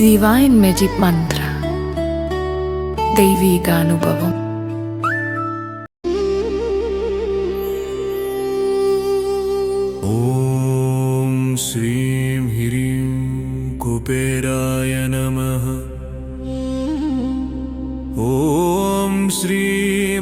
Divine magic Mantra தெய்வீக அனுபவம். ஓம் ஸ்ரீம் ஹ்ரீம் குபேராய நமः. ஓம் ஸ்ரீ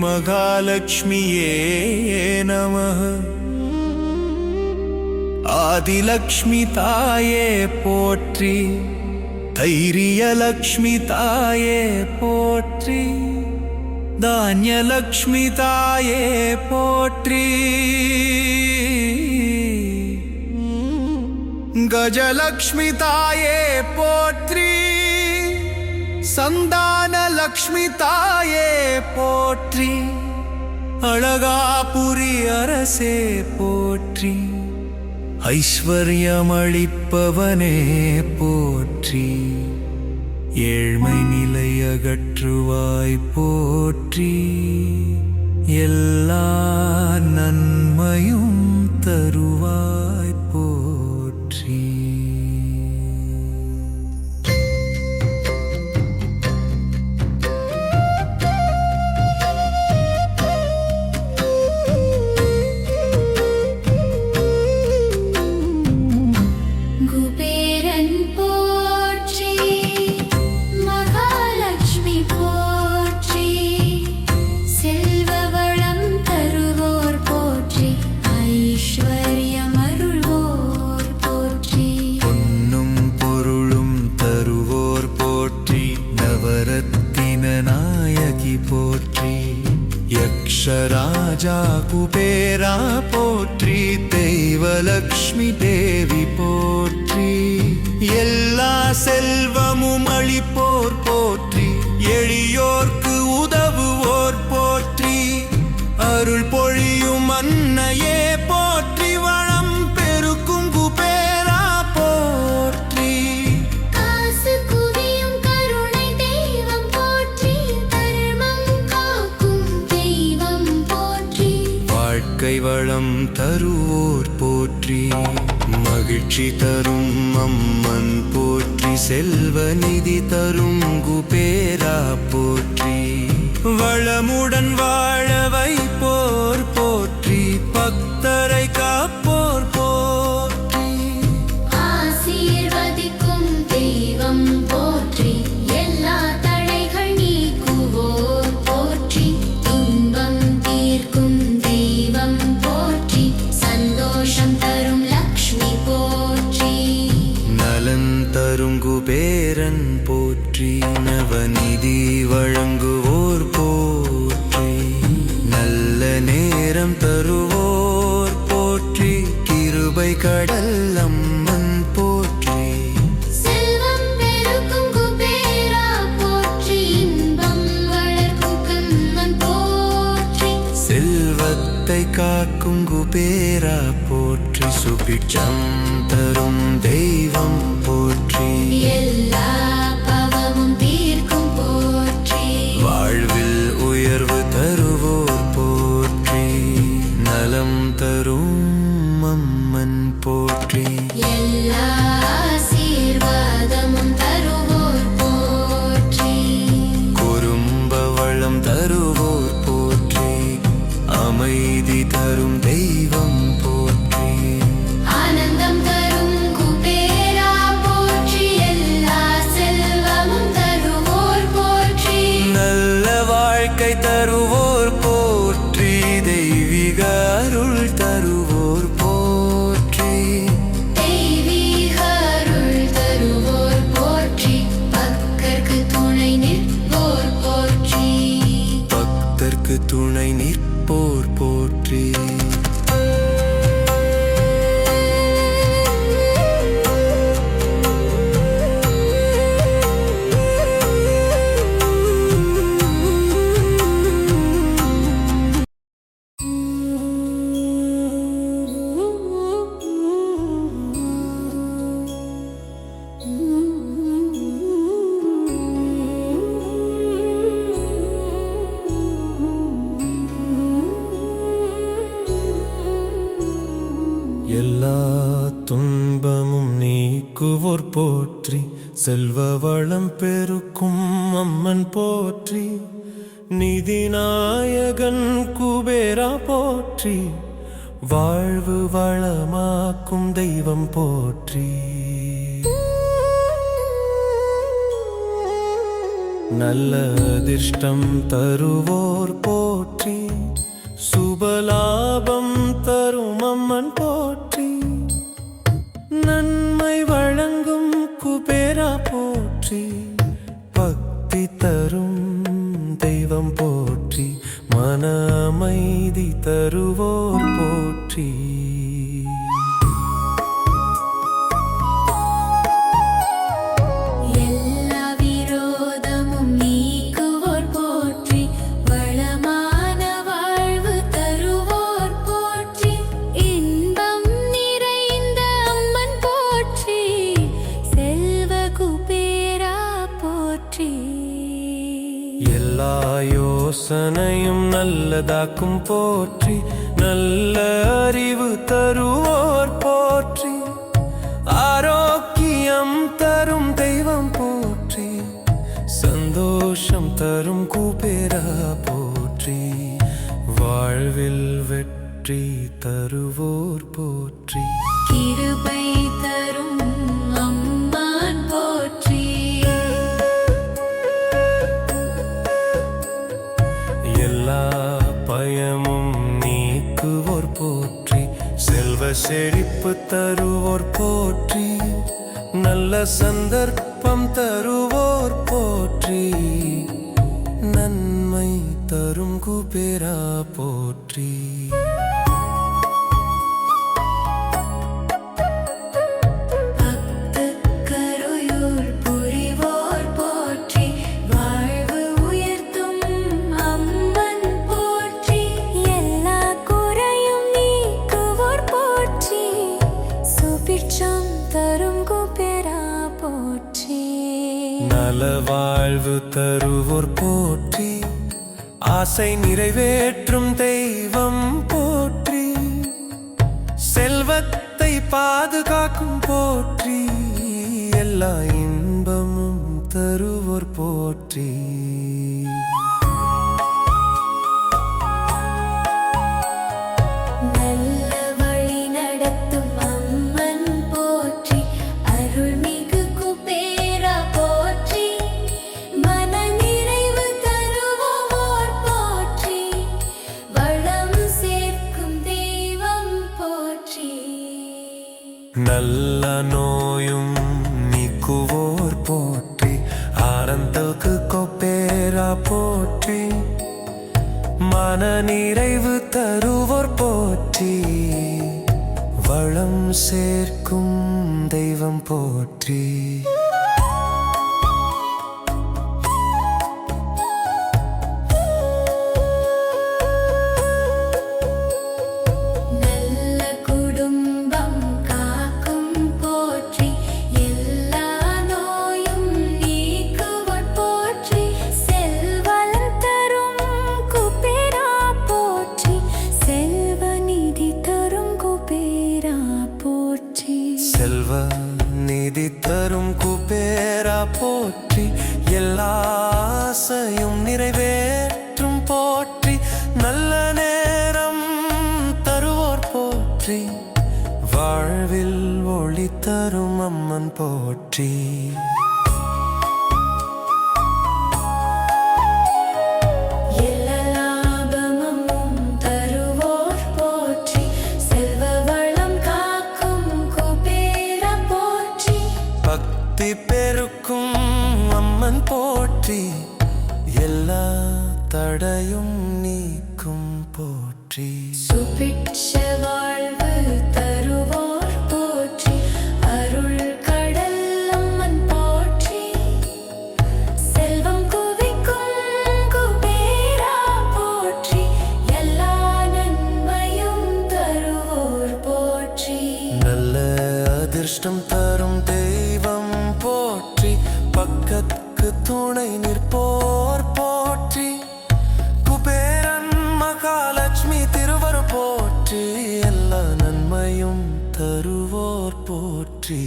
மகாலட்சுமியே நமः. ஆதிலக்ஷ்மி தாயே போற்றி, தைரியலக்ஷ்மி தாயே போற்றி, தானியலக்ஷ்மி தாயே போற்றி, கஜலக்ஷ்மி தாயே போற்றி, சந்தானலக்ஷ்மி தாயே போற்றி, அழகாபுரி அரசே போற்றி, ஐஸ்வர்யமளிப்பவனே போற்றி, ஏழ்மை நிலை அகற்றுவாய் போற்றி, எல்லா நன்மையும் தருவாய் போற்றி. போற்றி, யக்ஷராஜா குபேரா போற்றி, தெய்வலக்ஷ்மி தேவி போற்றி, எல்லா செல்வமும் அளிப்போர் போற்றி, எளியோர்க்கு உதவுவோர் போற்றி, அருள் பொழியும் அன்னையே போற்றி, வளம் பெருக்கும் குபேரா போற்றி, காசு குவியும் கருணை தெய்வம் போற்றி, தர்மம் காக்கும் தெய்வம் போற்றி, வாழ்க்கை வளம் தருவோர் போற்றி, மகிழ்ச்சி தரும் அம்மன் போற்றி, செல்வ நிதி தரும் குபேரா போற்றி, வளமுடன் வாழ வைப்போர் போற்றி, பக்தரை காப்போர் போற்றி, ஆசீர்வதிக்கும் தெய்வம் போற்றி, எல்லா தடைகள் நீக்குவோர் போற்றி, துன்பம் தீர்க்கும் தெய்வம் போற்றி, சந்தோஷம் தரும் லக்ஷ்மி போற்றி, நலன் தரும் குபேரன் போற்றி, நவநிதி வழங்குவோர் போற்றி, நல்ல நேரம் தருவோர் போற்றி, கிருபை கடல் அம்மன் போற்றி, செல்வம் பெருக்கும் குபேரா போற்றி, இன்பம் வளர்க்கும் கண்ணன் போற்றி, செல்வத்தை காக்கும் குபேரா போற்றி, சுபிட்சம் தரும் தெய்வம் போற்றி, எல்லா பாவமும் தீர்க்கும் போற்றி, வாழ்வில் உயர்வு தருவோர் போற்றி, நலம் தரும் அம்மன் போற்றி, எல்லா ஆசீர்வாதமும் தருவோர் போற்றி, குறும்ப வளம் தருவோர் போற்றி, அமைதி தரும் தெய்வம் போற்றி, ஆனந்தம் தரும் குபேரா போற்றி, எல்லா செல்வ வளம் பெருக்கும் அம்மன் போற்றி, நிதிநாயகன் குபேரா போற்றி, வாழ்வு வளமாக்கும் தெய்வம் போற்றி. நல்ல அதிர்ஷ்டம் தருவோர் போற்றி, சுபலாபம் தரும் அம்மன் போற்றி, நன்மை வழங்கும் குபேரா போற்றி, பக்தி தரும் தெய்வம் போற்றி, மன அமைதி தருவோர் போற்றி. எல்லா யோசனையும் நல்லதாக்கும் போற்றி, நல்ல அறிவு தருவோர் போற்றி, ஆரோக்கியம் தரும் தெய்வம் போற்றி, சந்தோஷம் தரும் குபேரா போற்றி, வாழ்வில் வெற்றி தருவோர் போற்றி, கிருபை தரும் அம்மான் போற்றி, எல்லா பயமும் நீக்குவோர் போற்றி, செல்வ செழிப்பு தருவோர் போற்றி, நல்ல சந்தர்ப்பம் தருவோர் போற்றி, நன்மை தரும் குபேரா போற்றி. நல வாழ்வு தருவோர் போற்றி, ஆசை நிறைவேற்றும் தெய்வம் போற்றி, செல்வத்தை பாதுகாக்கும் போற்றி, எல்லா இன்பமும் தருவோர் போற்றி. நல்ல நோயும் நீக்குவோர் போற்றி, ஆனந்தக்கு குபேரா போற்றி, மன நிறைவு தருவோர் போற்றி, வளம் சேர்க்கும் தெய்வம் போற்றி. செல்வ நிதி தரும் குபேரா போற்றி, எல்லா ஆசையும் நிறைவேற்றும் போற்றி, நல்ல நேரம் தருவோர் போற்றி, வாழ்வில் ஒளி தரும் அம்மன் போற்றி. பக்தி பெருக்கும் அம்மன் போற்றி, எல்லா தடையும் நீக்கும் போற்றி, சுபிட்ச வாழ்வு தருவோர் போற்றி, அருள் கடல் அம்மன் போற்றி, செல்வம் குவிக்கும் குபேரா போற்றி, எல்லா நன்மையும் தருவோர் போற்றி, நல்ல அதிர்ஷ்டம் தரும் தெய்வம் போற்றி, பக்கத்துக்கு துணை நிற்போர் போற்றி, குபேரன் மகாலட்சுமி திருவர் போற்றி, எல்லா நன்மையும் தருவோர் போற்றி.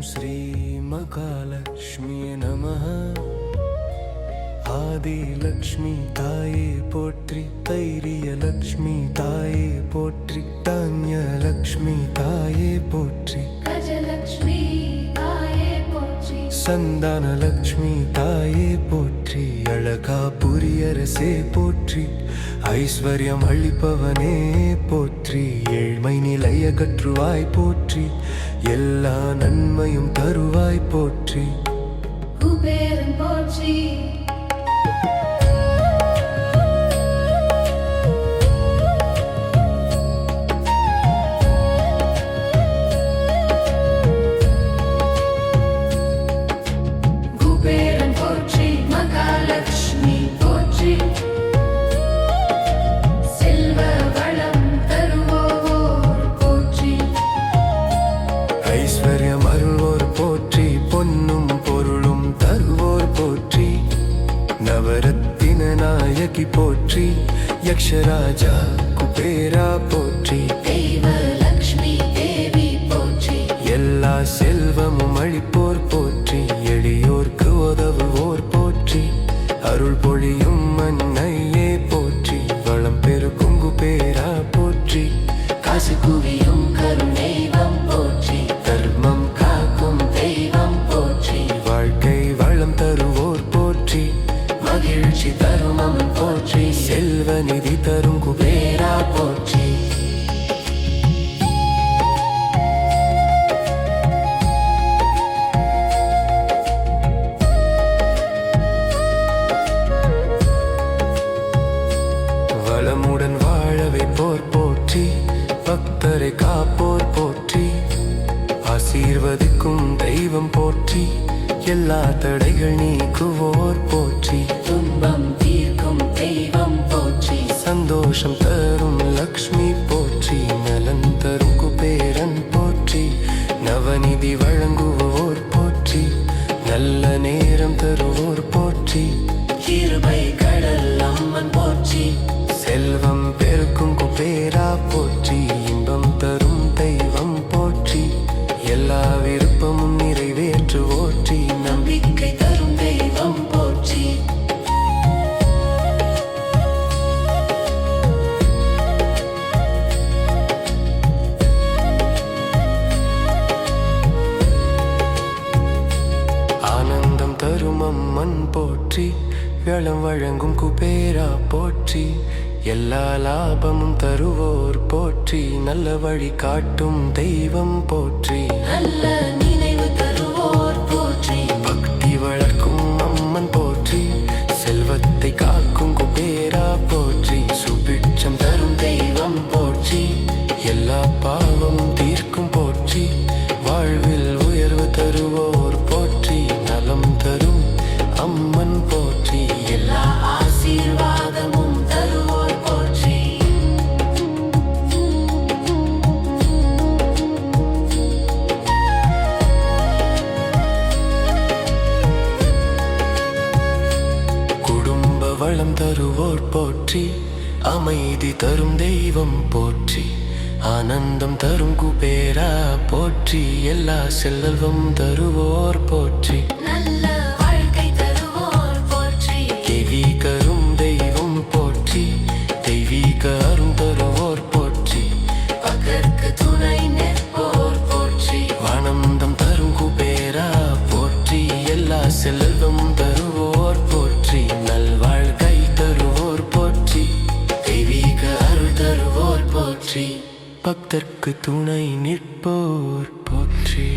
ஸ்ரீ மகாலட்சுமி நமः ஆதிலக்ஷ்மி தாயே போற்றி தைரியலக்ஷ்மி தாயே போற்றி தானியலக்ஷ்மி தாயே போற்றி கஜலக்ஷ்மி தாயே போற்றி சந்தானலக்ஷ்மி தாயே போற்றி அழகாபுரியரசே போற்றி ஐஸ்வர்யம் அளிப்பவனே போற்றி ஏழ்மை நிலையகற்றுவாய் போற்றி எல்லா நன்மையும் தருவாய் போற்றி குபேரன் போற்றி குபேரன் போற்றி மகாலட்சுமி போற்றி செல்வ வளம் தருவோர் போற்றி ஐஸ்வர்யம் அருள்வோர் போற்றி பொன்னும் பொருளும் தருவோர் போற்றி நவரத்தின நாயகி போற்றி யக்ஷராஜா குபேரா போற்றி தெய்வலக்ஷ்மி தேவி போற்றி எல்லா செல்வமும் அளிப்போர் போற்றி எளியோர்க்கு உதவுவோர் போற்றி அருள் பொழியும் அன்னையே போற்றி வளம் பெருக்கும் குபேரா போற்றி காசு குவியும் கருணெய்வம் போற்றி தர்மம் காக்கும் தெய்வம் போற்றி வாழ்க்கை வளம் தருவோர் போற்றி மகிழ்ச்சி தரும் அம்மன் போற்றி செல்வ நிதி தரும் குபேரா போற்றி வளமுடன் வாழவை போர் போற்றி பக்தரை காப்போர் போற்றி ஆசீர்வதிக்கும் தெய்வம் போற்றி எல்லா தடைகள் நீக்குவோர் போற்றி துன்பம் தீர்க்கும் தெய்வம் போற்றி சந்தோஷம் தரும் லக்ஷ்மி போற்றி நலன் தரும் குபேரன் போற்றி நவநிதி வழங்குவோர் போற்றி நல்ல நேரம் தருவோர் போற்றி கிருபை கடல் அம்மன் போற்றி செல்வம் பெருக்கும் குபேரா போற்றி இன்பம் தரும் தெய்வம் போற்றி எல்லா விருப்பமும் நிறைவேற்றுவோற்றி நம்பிக்கை தரும் தெய்வம் போற்றி ஆனந்தம் தரும் அம்மன் போற்றி வளம் வழங்கும் குபேரா போற்றி எல்லா லாபமும் தருவோர் போற்றி நல்ல வழி காட்டும் தெய்வம் போற்றி நல்ல நினைவு தருவோர் போற்றி பக்தி வளர்க்கும் அம்மன் போற்றி செல்வத்தை காக்கும் குபேரா போற்றி சுபிட்சம் தரும் தெய்வம் போற்றி எல்லா பாவமும் தீர்க்கும் போற்றி வாழ்வில் உயர்வு தருவோர் போற்றி நலம் தரும் அம்மன் போற்றி எல்லா ஆசீர்வாதமும் தருவோர் போற்றி குடும்ப வளம் தருவோர் போற்றி அமைதி தரும் தெய்வம் போற்றி ஆனந்தம் தரும் குபேரா போற்றி எல்லா செல்வம் தருவோர் போற்றி நல்ல வாழ்க்கை தருவோர் போற்றி தெய்வீகரும் தெய்வம் போற்றி தெய்வீக அரும் தருவோர் போற்றி பகற்கு துணை நிற்போர் போற்றி ஆனந்தம் தரும் குபேரா போற்றி எல்லா செல்வம் தருவோர் போற்றி நல்வாழ்க்கை தருவோர் போற்றி தெய்வீக அருள் தருவோர் போற்றி பக்தர்க்கு துணை நிற்போர் போற்றி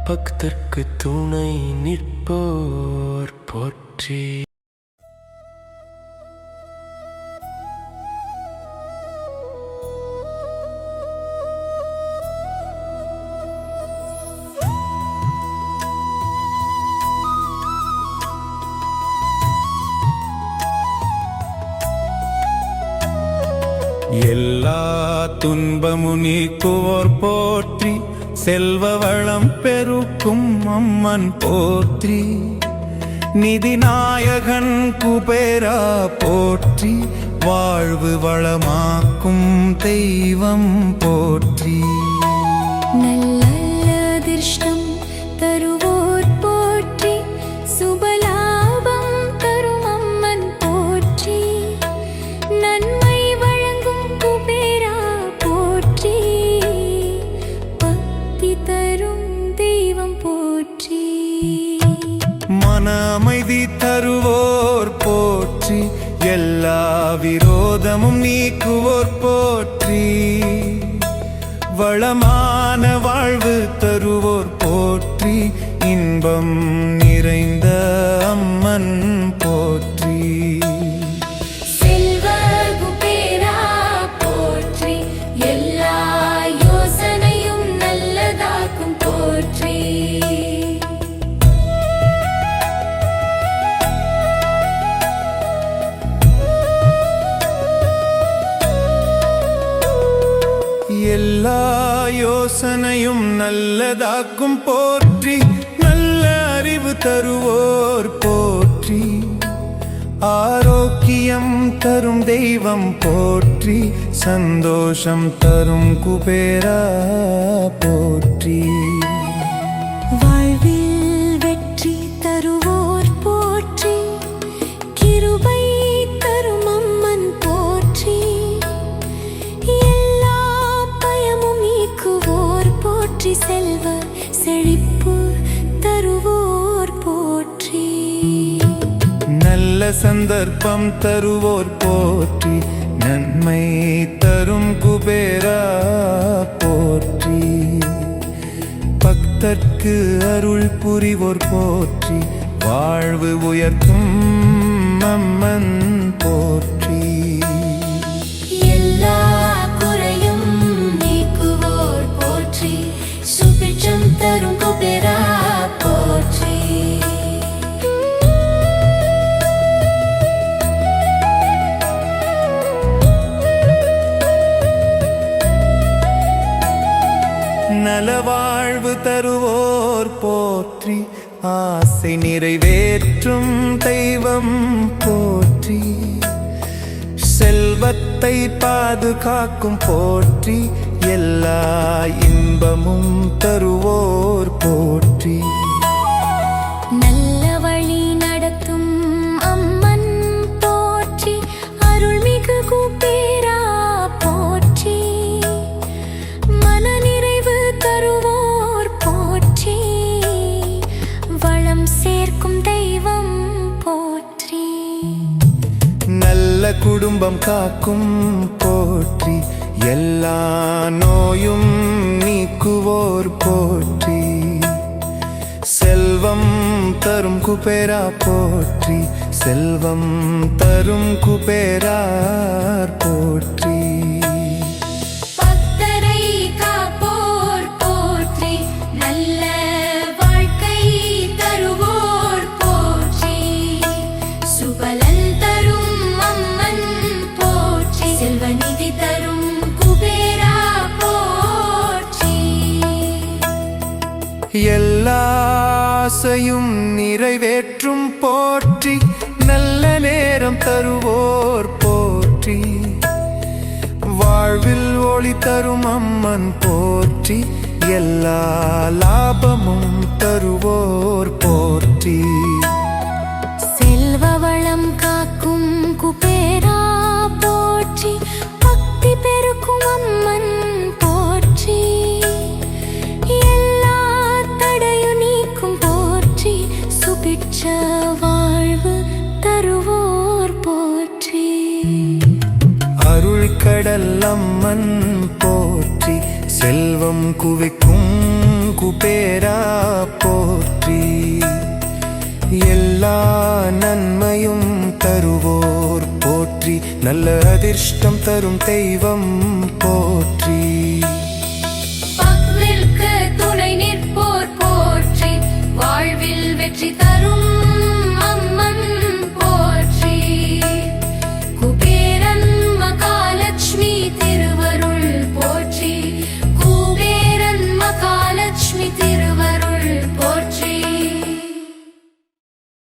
பக்தர்க்கு துணை நிற்போர் போற்றி எல்லா துன்பமும் நீக்குவோர் போற்றி செல்வ வளம் பெருக்கும் அம்மன் போற்றி நிதிநாயகன் குபேரா போற்றி வாழ்வு வளமாக்கும் தெய்வம் போற்றி. நல்ல அதிர்ஷ்டம் தருவோர் போற்றி, சுபலாபம் தரும் அம்மன் போற்றி, நன்மை வழங்கும் குபேரா போற்றி, பக்தி தரும் தெய்வம் போற்றி. மன அமைதி தருவோர் போற்றி, எல்லா விரோதமும் நீக்குவோர் போற்றி, வளமான வாழ்வு தருவோர் போற்றி, இன்பம் நிறைந்த அம்மன் போற்றி. செல்வ குபேரா போற்றி, எல்லா யோசனையும் நல்லதாக்கும் போற்றி. எல்லா யோசனையும் நல்லதாக்கும் போற்றி, நல்ல அறிவு தருவோர் போற்றி, ஆரோக்கியம் தரும் தெய்வம் போற்றி, சந்தோஷம் தரும் குபேரா போற்றி. வாழ்வில் வெற்றி தருவோர் போற்றி, கிருபை தரும் அம்மன் போற்றி, எல்லா பயமும் நீக்குவோர் போற்றி, செல்வ செழிப்பு தருவோர் போற்றி. நல்ல சந்தர்ப்பம் தருவோர் போற்றி, நன்மை தரும் குபேரா போற்றி, பக்தர்க்கு அருள் புரிவோர் போற்றி, வாழ்வு உயர்த்தும் அம்மன் போற்றி. எல்லா குறையும் நீக்குவோர் போற்றி, சுபிட்சம் தரும் குபேரா போற்றி. நலவாழ்வு தருவோர் போற்றி, ஆசை நிறைவேற்றும் தெய்வம் போற்றி, செல்வத்தை பாதுகாக்கும் போற்றி, எல்லா இன்பமும் தருவோர் போற்றி. நல்ல வழி நடத்தும் அம்மன் போற்றி, அருள்மிகு குபேரா போற்றி, மனநிறைவு தருவோர் போற்றி, வளம் சேர்க்கும் தெய்வம் போற்றி. நல்ல குடும்பம் காக்கும் போற்றி, எல்லா நோயும் நீக்குவோர் போற்றி, செல்வம் தரும் குபேரா போற்றி, செல்வம் தரும் குபேரார் போற்றி. பக்தரை காப்போர் போற்றி, நல்ல வாழ்க்கை தருவோர் போற்றி, சுபலன் தரும் அம்மன் போற்றி, செல்வநிதி தரும் குபேரா போற்றி. எல்லா ஆசையும் நிறைவேற்றும் போற்றி, நல்ல நேரம் தருவோர் போற்றி, வாழ்வில் ஒளி தரும் அம்மன் போற்றி, எல்லா லாபமும் தருவோர் போற்றி. செல்வ வளம் காக்கும் குபேரா போற்றி, பக்தி பெருக்கும் அம்மன் போற்றி, எல்லா தடையும் நீக்கும் போற்றி, சுபிட்ச வாழ்வு தருவோர் போற்றி. அருள் கடல் அம்மன் போற்றி, செல்வம் குவிக்கும் குபேரா போற்றி, எல்லா நன்மையும் தருவோர் போற்றி, நல்ல அதிர்ஷ்டம் தரும் தெய்வம் போற்றி.